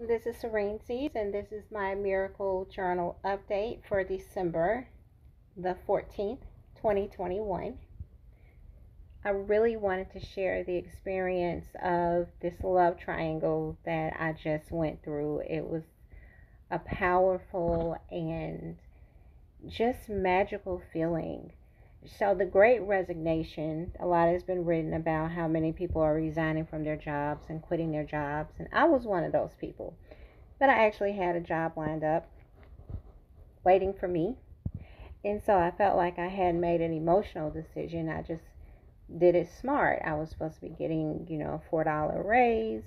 This is Serene Seas, and this is my Miracle Journal update for December the 14th, 2021. I really wanted to share the experience of this love triangle that I just went through. It was a powerful and just magical feeling. So, the Great Resignation, a lot has been written about how many people are resigning from their jobs and quitting their jobs, and I was one of those people. But I actually had a job lined up waiting for me, and so I felt like I hadn't made an emotional decision. I just did it smart. I was supposed to be getting, a $4 raise.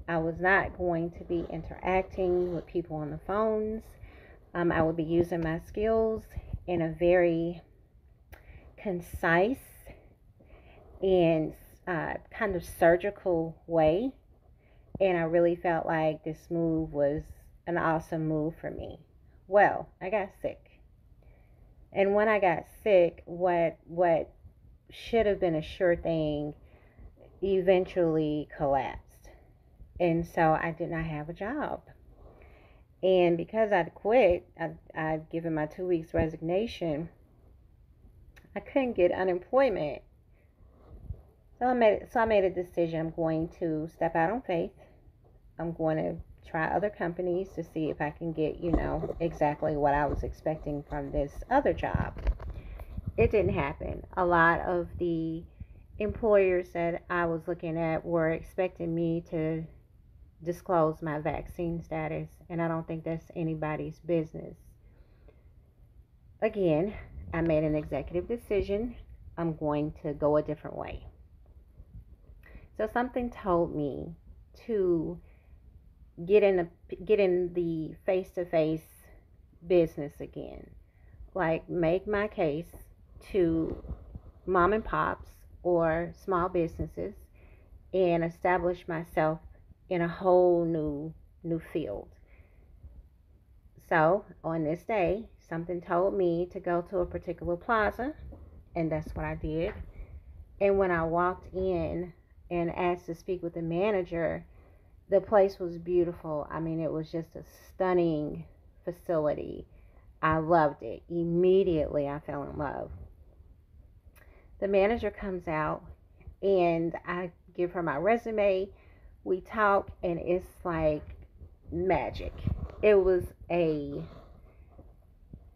I was not going to be interacting with people on the phones. I would be using my skills in a very concise and kind of surgical way. And I really felt like this move was an awesome move for me. Well, I got sick. And when I got sick, what should have been a sure thing eventually collapsed. And so I did not have a job. And because I'd quit, I'd given my 2 weeks resignation, I couldn't get unemployment. So I made a decision. I'm going to step out on faith. I'm going to try other companies to see if I can get, exactly what I was expecting from this other job. It didn't happen. A lot of the employers that I was looking at were expecting me to disclose my vaccine status, and I don't think that's anybody's business. Again, I made an executive decision. I'm going to go a different way. So something told me to get in the face-to-face business again. Like, make my case to mom and pops or small businesses and establish myself in a whole new field. So on this day, something told me to go to a particular plaza, and that's what I did. And when I walked in and asked to speak with the manager, the place was beautiful. I mean, it was just a stunning facility. I loved it. Immediately, I fell in love. The manager comes out, and I give her my resume. We talk, and it's like magic. It was a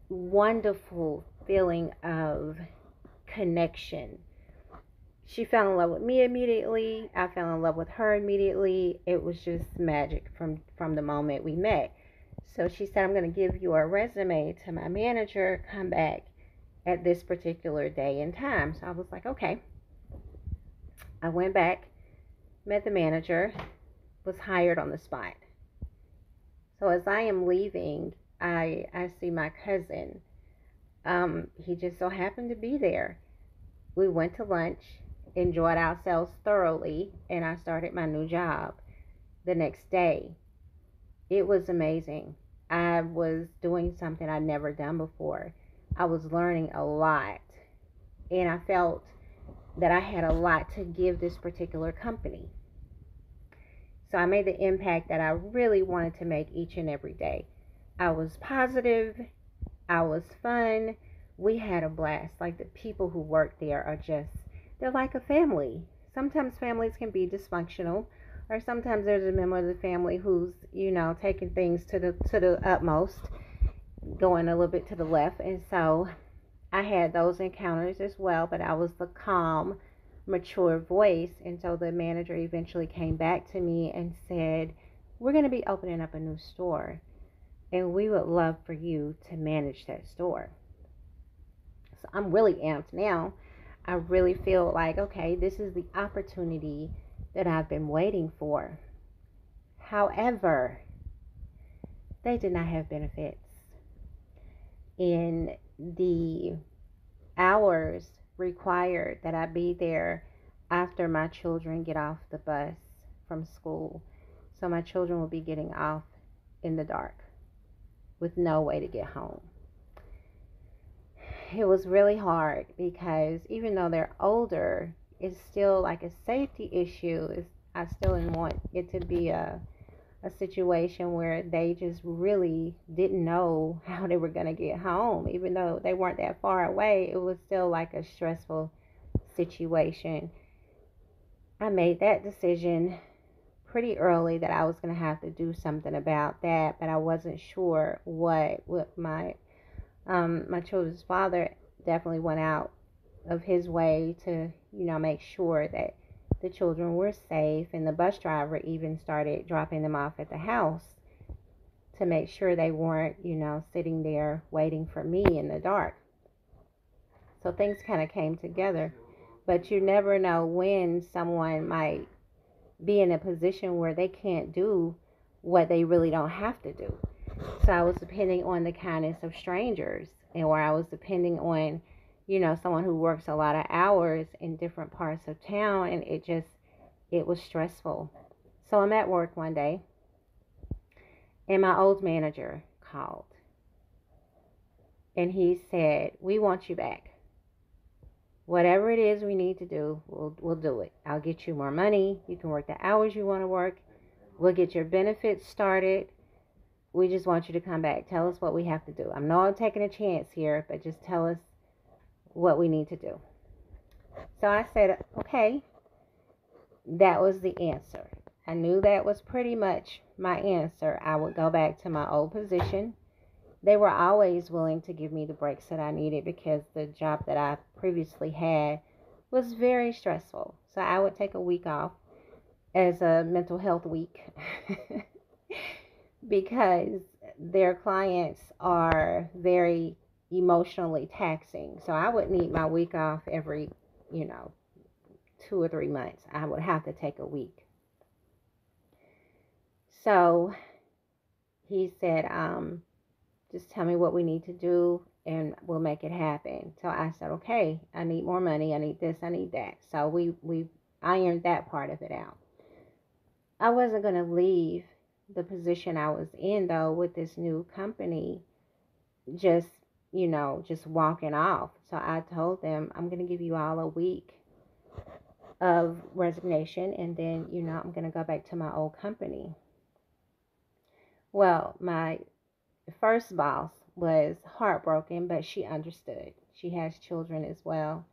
wonderful feeling of connection. She fell in love with me immediately. I fell in love with her immediately. It was just magic from the moment we met. So she said, I'm going to give your resume to my manager. Come back at this particular day and time. So I was like, okay. I went back, met the manager, was hired on the spot. So as I am leaving, I see my cousin. He just so happened to be there. We went to lunch, enjoyed ourselves thoroughly, and I started my new job the next day. It was amazing. I was doing something I'd never done before. I was learning a lot, and I felt that I had a lot to give this particular company. So I made the impact that I really wanted to make each and every day. I was positive. I was fun. We had a blast. Like, the people who work there are they're like a family. Sometimes families can be dysfunctional, or sometimes there's a member of the family who's, taking things to the utmost, going a little bit to the left. And so I had those encounters as well, but I was the calm, mature voice. And so the manager eventually came back to me and said, we're going to be opening up a new store, and we would love for you to manage that store. So I'm really amped now. I really feel like, okay, this is the opportunity that I've been waiting for. However, they did not have benefits. In the hours required that I be there after my children get off the bus from school. So my children will be getting off in the dark with no way to get home. It was really hard because even though they're older, it's still like a safety issue. I still didn't want it to be a a situation where they just really didn't know how they were going to get home. Even though they weren't that far away, it was still like a stressful situation. I made that decision pretty early that I was going to have to do something about that, but I wasn't sure what. With my children's father definitely went out of his way to, make sure that the children were safe, and the bus driver even started dropping them off at the house to make sure they weren't, sitting there waiting for me in the dark. So things kind of came together, but you never know when someone might be in a position where they can't do what they really don't have to do. So I was depending on the kindness of strangers, and where I was depending on, someone who works a lot of hours in different parts of town, and it was stressful. So I'm at work one day, and my old manager called, and he said, "We want you back. Whatever it is we need to do, we'll do it. I'll get you more money. You can work the hours you want to work. We'll get your benefits started. We just want you to come back. Tell us what we have to do. I'm not taking a chance here, but just tell us what we need to do." So I said, okay. That was the answer. I knew that was pretty much my answer. I would go back to my old position. They were always willing to give me the breaks that I needed because the job that I previously had was very stressful. So I would take a week off as a mental health week because their clients are very emotionally taxing. So I would need my week off every, 2 or 3 months. I would have to take a week. So he said, just tell me what we need to do and we'll make it happen. So I said, okay, I need more money. I need this, I need that. So we ironed that part of it out. I wasn't going to leave the position I was in, though, with this new company, just walking off. So I told them, I'm going to give you all a week of resignation, and then, I'm going to go back to my old company. Well, my first boss was heartbroken, but she understood. She has children as well.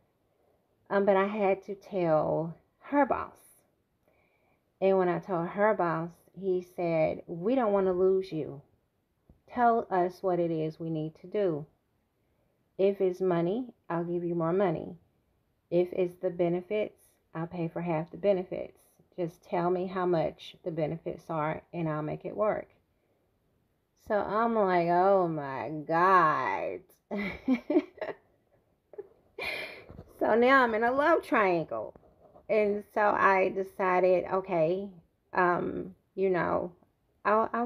But I had to tell her boss. And when I told her boss, he said, "We don't want to lose you. Tell us what it is we need to do. If it's money, I'll give you more money. If it's the benefits, I'll pay for half the benefits. Just tell me how much the benefits are and I'll make it work." So I'm like, oh my God. So now I'm in a love triangle. And so I decided, okay, I'll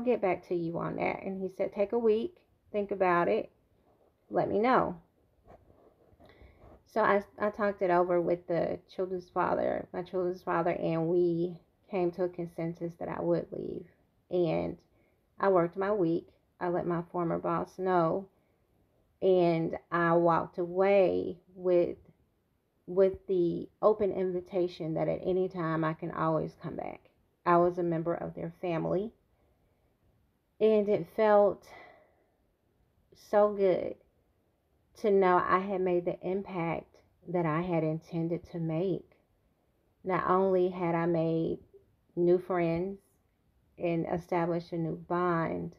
get back to you on that. And he said, take a week, think about it, let me know. So I talked it over with my children's father, and we came to a consensus that I would leave. And I worked my week. I let my former boss know, and I walked away with the open invitation that at any time I can always come back. I was a member of their family, and it felt so good to know I had made the impact that I had intended to make. Not only had I made new friends and established a new bond,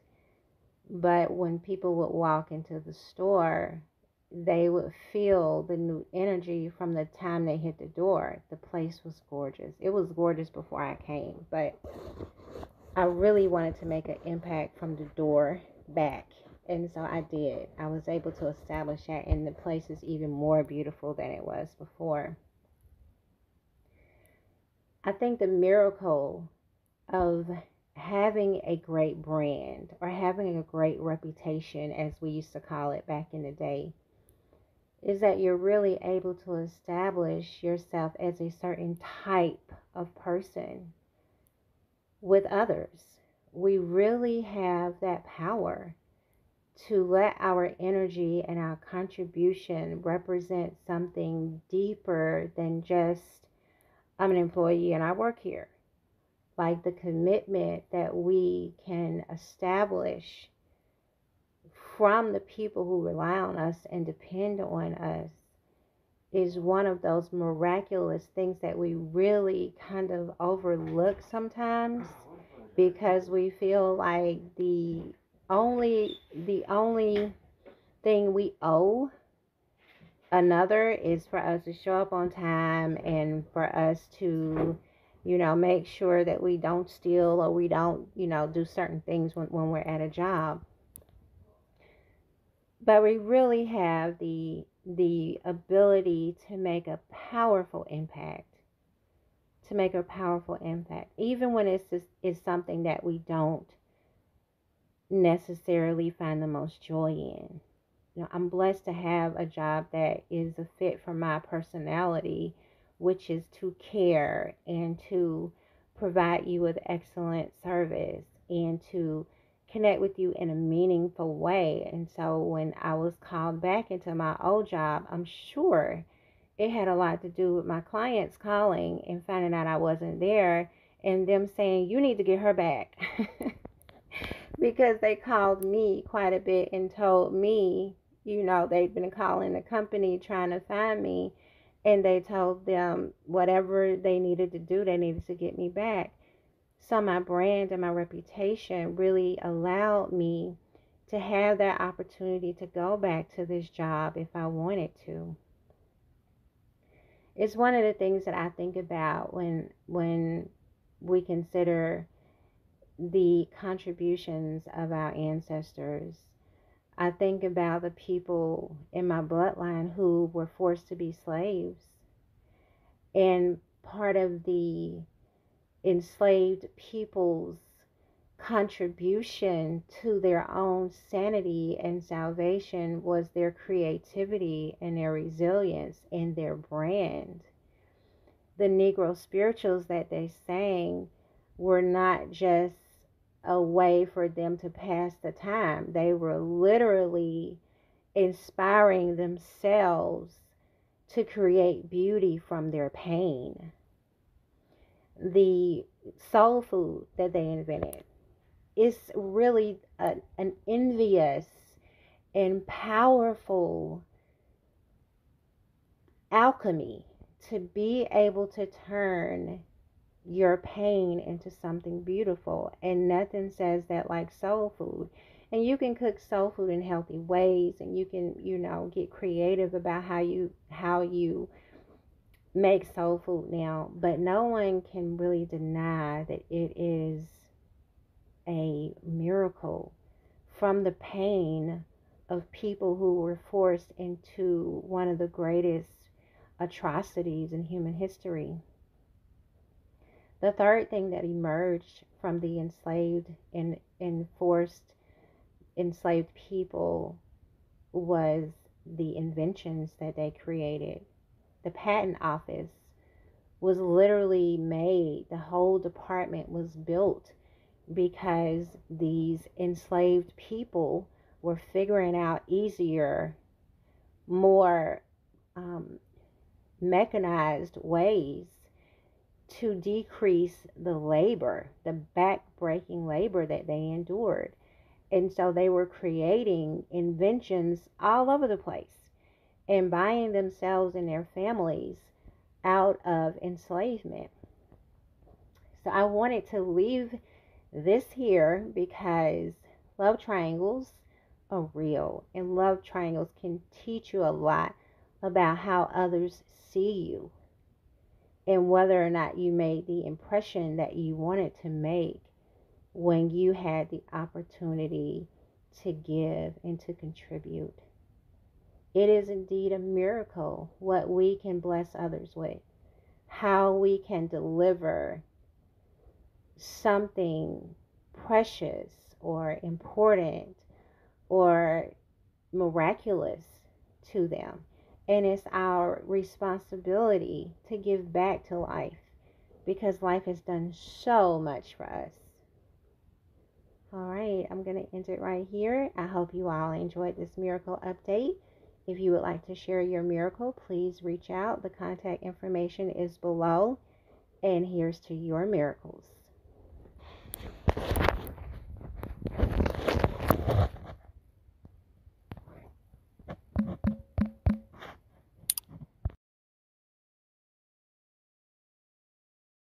but when people would walk into the store, they would feel the new energy from the time they hit the door. The place was gorgeous. It was gorgeous before I came, but I really wanted to make an impact from the door back. And so I did. I was able to establish that, and the place is even more beautiful than it was before. I think the miracle of having a great brand, or having a great reputation, as we used to call it back in the day, is that you're really able to establish yourself as a certain type of person with others. We really have that power to let our energy and our contribution represent something deeper than just, I'm an employee and I work here. like the commitment that we can establish from the people who rely on us and depend on us is one of those miraculous things that we really kind of overlook sometimes, because we feel like the only thing we owe another is for us to show up on time and for us to, make sure that we don't steal or we don't, do certain things when we're at a job. But we really have the ability to make a powerful impact. Even when it's something that we don't necessarily find the most joy in. I'm blessed to have a job that is a fit for my personality, which is to care and to provide you with excellent service and to connect with you in a meaningful way. And so when I was called back into my old job, I'm sure it had a lot to do with my clients calling and finding out I wasn't there and them saying, you need to get her back. Because they called me quite a bit and told me, they'd been calling the company trying to find me, and they told them whatever they needed to do, they needed to get me back. So my brand and my reputation really allowed me to have that opportunity to go back to this job if I wanted to. It's one of the things that I think about when we consider the contributions of our ancestors. I think about the people in my bloodline who were forced to be slaves. And part of the enslaved people's contribution to their own sanity and salvation was their creativity and their resilience and their brand. The Negro spirituals that they sang were not just a way for them to pass the time. They were literally inspiring themselves to create beauty from their pain. The soul food that they invented is really an envious and powerful alchemy to be able to turn your pain into something beautiful. And nothing says that like soul food. And you can cook soul food in healthy ways, and you can, get creative about how you make soul food now. But no one can really deny that it is a miracle from the pain of people who were forced into one of the greatest atrocities in human history. The third thing that emerged from the enslaved and forced enslaved people was the inventions that they created. The patent office was literally made, the whole department was built because these enslaved people were figuring out easier, more mechanized ways to decrease the labor, the back-breaking labor that they endured. And so they were creating inventions all over the place and buying themselves and their families out of enslavement. So I wanted to leave this here because love triangles are real, and love triangles can teach you a lot about how others see you and whether or not you made the impression that you wanted to make when you had the opportunity to give and to contribute. It is indeed a miracle what we can bless others with, how we can deliver something precious or important or miraculous to them. And it's our responsibility to give back to life because life has done so much for us. All right, I'm going to end it right here. I hope you all enjoyed this miracle update. If you would like to share your miracle, please reach out. The contact information is below. And here's to your miracles.